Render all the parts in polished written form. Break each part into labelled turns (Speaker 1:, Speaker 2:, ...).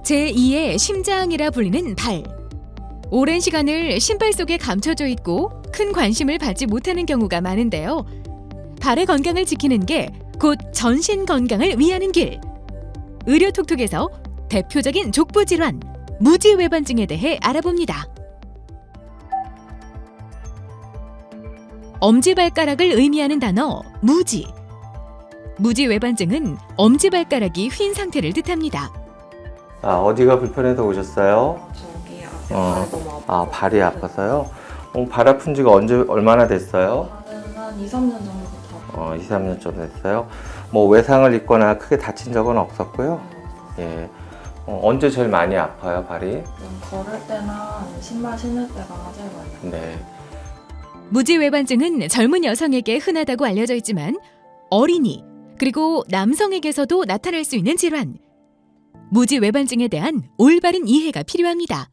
Speaker 1: 제2의 심장이라 불리는 발. 오랜 시간을 신발 속에 감춰져 있고 큰 관심을 받지 못하는 경우가 많은데요. 발의 건강을 지키는 게 곧 전신 건강을 위하는 길. 의료톡톡에서 대표적인 족부 질환, 무지외반증에 대해 알아봅니다. 엄지발가락을 의미하는 단어 무지. 무지외반증은 엄지발가락이 휜 상태를 뜻합니다.
Speaker 2: 어디가 불편해서 오셨어요?
Speaker 3: 저기 앞에 발이 너무 아파.
Speaker 2: 발이 아파서요? 발 아픈 지가 얼마나 됐어요?
Speaker 3: 한 2, 3년 전부터.
Speaker 2: 2, 3년 정도 됐어요. 뭐 외상을 입거나 크게 다친 적은 없었고요. 예. 언제 제일 많이 아파요, 발이?
Speaker 3: 걸을 때나 신발 신을 때가 제일 많이 아파요.
Speaker 2: 네.
Speaker 1: 무지외반증은 젊은 여성에게 흔하다고 알려져 있지만 어린이 그리고 남성에게서도 나타날 수 있는 질환. 무지외반증에 대한 올바른 이해가 필요합니다.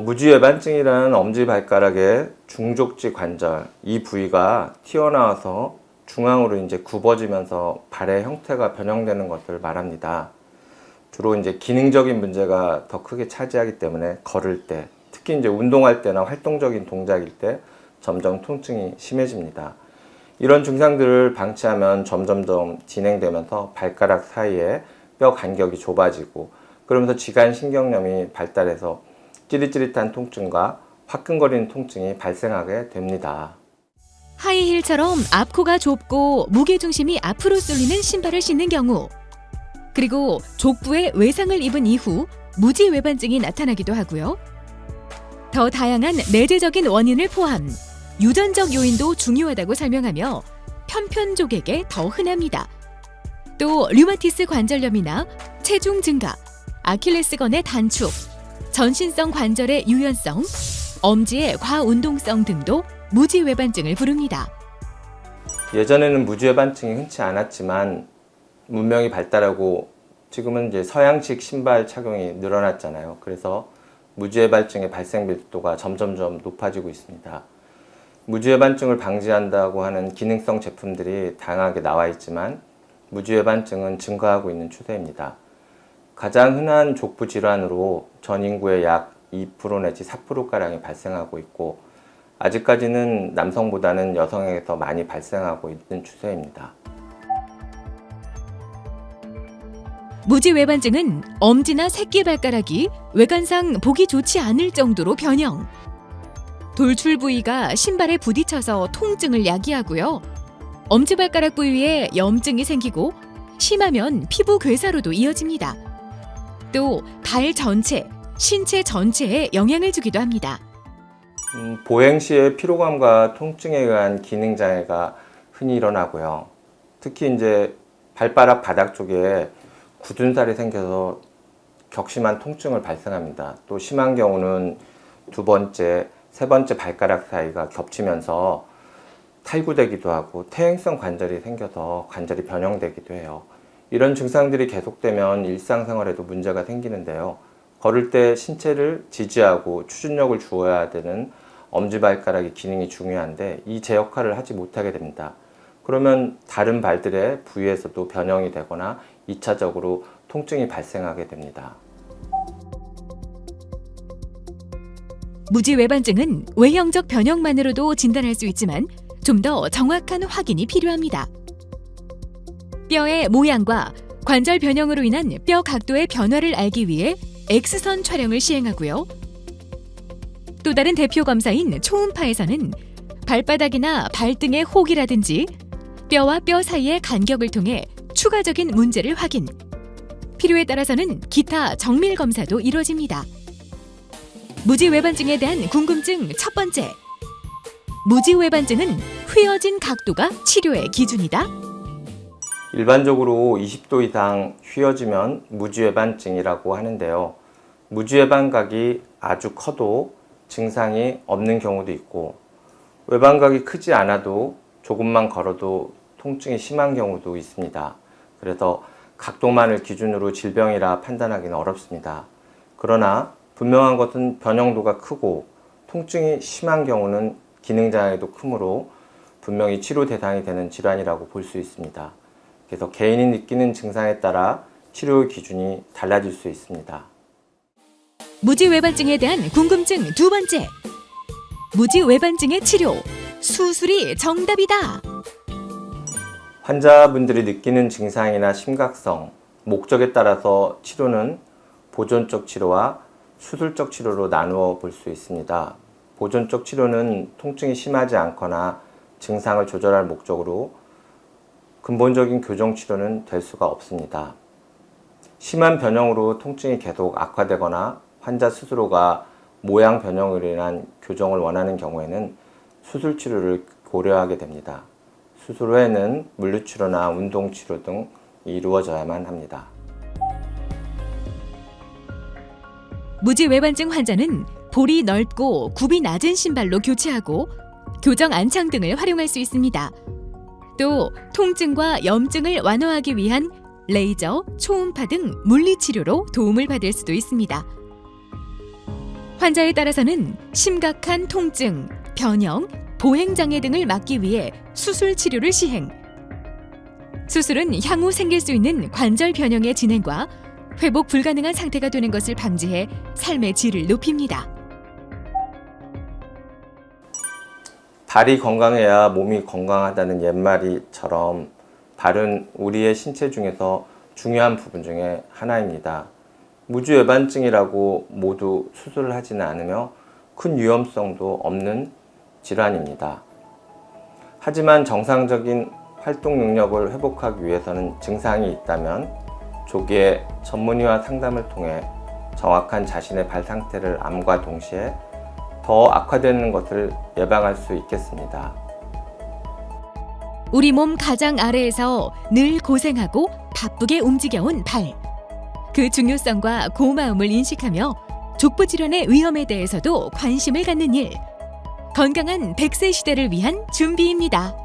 Speaker 2: 무지외반증이라는 엄지발가락의 중족지 관절, 이 부위가 튀어나와서 중앙으로 이제 굽어지면서 발의 형태가 변형되는 것을 말합니다. 주로 이제 기능적인 문제가 더 크게 차지하기 때문에 걸을 때, 특히 이제 운동할 때나 활동적인 동작일 때 점점 통증이 심해집니다. 이런 증상들을 방치하면 점점점 진행되면서 발가락 사이에 뼈 간격이 좁아지고 그러면서 지간신경염이 발달해서 찌릿찌릿한 통증과 화끈거리는 통증이 발생하게 됩니다.
Speaker 1: 하이힐처럼 앞코가 좁고 무게중심이 앞으로 쏠리는 신발을 신는 경우, 그리고 족부에 외상을 입은 이후 무지외반증이 나타나기도 하고요. 더 다양한 내재적인 원인을 포함 유전적 요인도 중요하다고 설명하며 편편족에게 더 흔합니다. 또 류마티스 관절염이나 체중 증가, 아킬레스건의 단축, 전신성 관절의 유연성, 엄지의 과운동성 등도 무지외반증을 부릅니다.
Speaker 2: 예전에는 무지외반증이 흔치 않았지만 문명이 발달하고 지금은 이제 서양식 신발 착용이 늘어났잖아요. 그래서 무지외반증의 발생 밀도가 점점점 높아지고 있습니다. 무지외반증을 방지한다고 하는 기능성 제품들이 다양하게 나와 있지만 무지외반증은 증가하고 있는 추세입니다. 가장 흔한 족부 질환으로 전 인구의 약 2% 내지 4%가량이 발생하고 있고 아직까지는 남성보다는 여성에게서 많이 발생하고 있는 추세입니다.
Speaker 1: 무지외반증은 엄지나 새끼발가락이 외관상 보기 좋지 않을 정도로 변형. 돌출 부위가 신발에 부딪혀서 통증을 야기하고요. 엄지발가락 부위에 염증이 생기고 심하면 피부 괴사로도 이어집니다. 또 발 전체, 신체 전체에 영향을 주기도 합니다.
Speaker 2: 보행 시에 피로감과 통증에 의한 기능 장애가 흔히 일어나고요. 특히 이제 발바닥 바닥 쪽에 굳은 살이 생겨서 격심한 통증을 발생합니다. 또 심한 경우는 두 번째, 세 번째 발가락 사이가 겹치면서 탈구되기도 하고 퇴행성 관절이 생겨서 관절이 변형되기도 해요. 이런 증상들이 계속되면 일상생활에도 문제가 생기는데요. 걸을 때 신체를 지지하고 추진력을 주어야 되는 엄지발가락의 기능이 중요한데 이 제 역할을 하지 못하게 됩니다. 그러면 다른 발들의 부위에서도 변형이 되거나 2차적으로 통증이 발생하게 됩니다.
Speaker 1: 무지외반증은 외형적 변형만으로도 진단할 수 있지만 좀 더 정확한 확인이 필요합니다. 뼈의 모양과 관절 변형으로 인한 뼈 각도의 변화를 알기 위해 X선 촬영을 시행하고요. 또 다른 대표 검사인 초음파에서는 발바닥이나 발등의 혹이라든지 뼈와 뼈 사이의 간격을 통해 추가적인 문제를 확인. 필요에 따라서는 기타 정밀 검사도 이루어집니다. 무지외반증에 대한 궁금증 첫 번째. 무지외반증은 휘어진 각도가 치료의 기준이다.
Speaker 2: 일반적으로 20도 이상 휘어지면 무지외반증이라고 하는데요. 무지외반각이 아주 커도 증상이 없는 경우도 있고 외반각이 크지 않아도 조금만 걸어도 통증이 심한 경우도 있습니다. 그래서 각도만을 기준으로 질병이라 판단하기는 어렵습니다. 그러나 분명한 것은 변형도가 크고 통증이 심한 경우는 기능장애도 크므로 분명히 치료 대상이 되는 질환이라고 볼 수 있습니다. 그래서 개인이 느끼는 증상에 따라 치료 기준이 달라질 수 있습니다.
Speaker 1: 무지외반증에 대한 궁금증 두 번째. 무지외반증의 치료, 수술이 정답이다.
Speaker 2: 환자분들이 느끼는 증상이나 심각성, 목적에 따라서 치료는 보존적 치료와 수술적 치료로 나누어 볼 수 있습니다. 보존적 치료는 통증이 심하지 않거나 증상을 조절할 목적으로 근본적인 교정 치료는 될 수가 없습니다. 심한 변형으로 통증이 계속 악화되거나 환자 스스로가 모양 변형으로 인한 교정을 원하는 경우에는 수술 치료를 고려하게 됩니다. 수술 후에는 물리치료나 운동치료 등 이루어져야만 합니다.
Speaker 1: 무지외반증 환자는 볼이 넓고 굽이 낮은 신발로 교체하고 교정 안창 등을 활용할 수 있습니다. 또 통증과 염증을 완화하기 위한 레이저, 초음파 등 물리치료로 도움을 받을 수도 있습니다. 환자에 따라서는 심각한 통증, 변형, 보행장애 등을 막기 위해 수술 치료를 시행. 수술은 향후 생길 수 있는 관절 변형의 진행과 회복 불가능한 상태가 되는 것을 방지해 삶의 질을 높입니다.
Speaker 2: 발이 건강해야 몸이 건강하다는 옛말이처럼 발은 우리의 신체 중에서 중요한 부분 중에 하나입니다. 무지외반증이라고 모두 수술을 하지는 않으며 큰 위험성도 없는 질환입니다. 하지만 정상적인 활동 능력을 회복하기 위해서는 증상이 있다면 조기에 전문의와 상담을 통해 정확한 자신의 발 상태를 암과 동시에 더 악화되는 것을 예방할 수 있겠습니다.
Speaker 1: 우리 몸 가장 아래에서 늘 고생하고 바쁘게 움직여온 발. 그 중요성과 고마움을 인식하며 족부 질환의 위험에 대해서도 관심을 갖는 일. 건강한 100세 시대를 위한 준비입니다.